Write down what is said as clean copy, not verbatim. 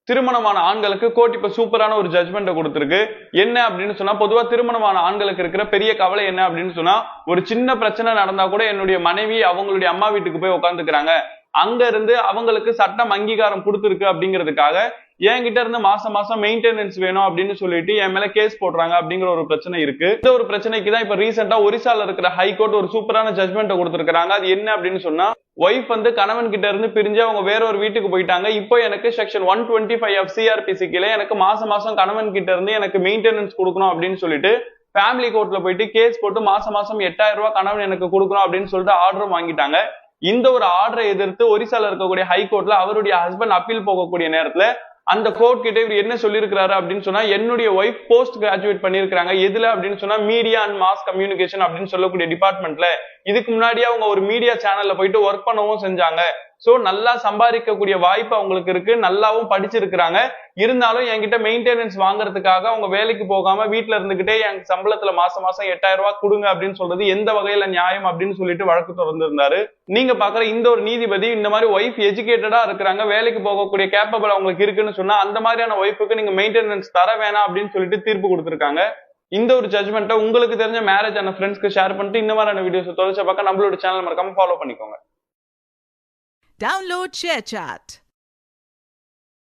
திருமணமான ஆண்களுக்கு கோர்ட் இப்ப சூப்பரான ஒரு ஜட்மெண்ட் கொடுத்திருக்கு. என்ன அப்படின்னு சொன்னா, பொதுவா திருமணமான ஆண்களுக்கு இருக்கிற பெரிய கவலை என்ன அப்படின்னு சொன்னா, ஒரு சின்ன பிரச்சனை நடந்தா கூட என்னுடைய மனைவி அவங்களுடைய அம்மா வீட்டுக்கு போய் உட்காந்துக்கிறாங்க, அங்க இருந்து அவங்களுக்கு சட்டம் அங்கீகாரம் கொடுத்திருக்கு அப்படிங்கிறதுக்காக என்கிட்ட இருந்து மாசம் மாசம் மெயின்டெனன்ஸ் வேணும் அப்படின்னு சொல்லிட்டு என் மேல கேஸ் போடுறாங்க அப்படிங்கிற ஒரு பிரச்சனை இருக்கு. இந்த ஒரு பிரச்சனைக்கு தான் இப்ப ரீசெண்டா ஒரிசால இருக்கிற ஹைகோர்ட் ஒரு சூப்பரான ஜட்மெண்ட் கொடுத்திருக்காங்க. அது என்ன அப்படின்னு சொன்னா, ஒய்ஃப் கணவன் கிட்ட இருந்து பிரிஞ்சு அவங்க வேற ஒரு வீட்டுக்கு போயிட்டாங்க. இப்போ எனக்கு செக்ஷன் 125 ஆஃப் சிஆர்பிசி கீழே எனக்கு மாசம் மாசம் கணவன் கிட்ட இருந்து எனக்கு மெயின்டெனன்ஸ் கொடுக்கணும் அப்படின்னு சொல்லிட்டு ஃபேமிலி கோர்ட்ல போயிட்டு கேஸ் போட்டு மாசம் மாசம் 8000 ரூபாய் கணவன் எனக்கு கொடுக்கணும் அப்படின்னு சொல்லிட்டு ஆர்டர் வாங்கிட்டாங்க. இந்த ஒரு ஆர்டரை எதிர்த்து ஒரிசால இருக்கக்கூடிய ஹைகோர்ட்ல அவருடைய ஹஸ்பண்ட் அப்பீல் போகக்கூடிய நேரத்துல அந்த கோர்ட் கிட்ட இவர் என்ன சொல்லியிருக்கிறாரு அப்படின்னு சொன்னா, என்னுடைய ஒய்ஃப் போஸ்ட் கிராஜுவேட் பண்ணிருக்காங்க. எதுல அப்படின்னு சொன்னா, மீடியா அண்ட் மாஸ் கம்யூனிகேஷன் அப்படின்னு சொல்லக்கூடிய டிபார்ட்மெண்ட்ல. இதுக்கு முன்னாடியே அவங்க ஒரு மீடியா சேனல்ல போயிட்டு ஒர்க் பண்ணவும் செஞ்சாங்க. சோ நல்லா சம்பாதிக்கக்கூடிய வாய்ப்பு அவங்களுக்கு இருக்கு, நல்லாவும் படிச்சிருக்கிறாங்க. இருந்தாலும் என்கிட்ட மெயின்டெனன்ஸ் வாங்குறதுக்காக அவங்க வேலைக்கு போகாம வீட்டுல இருந்துகிட்டே என் சம்பளத்துல மாசம் மாசம் 8000 ரூபாய் கொடுங்க அப்படின்னு சொல்றது எந்த வகையில நியாயம் அப்படின்னு சொல்லிட்டு வழக்கு தொடர்ந்திருந்தாரு. நீங்க பாக்குற இந்த ஒரு நீதிபதி இந்த மாதிரி ஒய்ஃப் எஜுகேட்டடா இருக்கிறாங்க, வேலைக்கு போகக்கூடிய கேப்பபிள் அவங்களுக்கு இருக்குன்னு சொன்னா அந்த மாதிரியான ஒய்ஃபுக்கு நீங்க மெயின்டெனன்ஸ் தர வேணாம் அப்படின்னு சொல்லிட்டு தீர்ப்பு கொடுத்திருக்காங்க. இந்த ஒரு ஜட்மெண்ட்டை உங்களுக்கு தெரிஞ்ச மேரேஜ் ஆன ஃப்ரெண்ட்ஸ்க்கு ஷேர் பண்ணிட்டு இந்த மாதிரியான வீடியோஸ் தொடர்ச்சி பார்க்க நம்மளோட சேனல் மறக்காம ஃபாலோ பண்ணிக்கோங்க. Download ShareChat.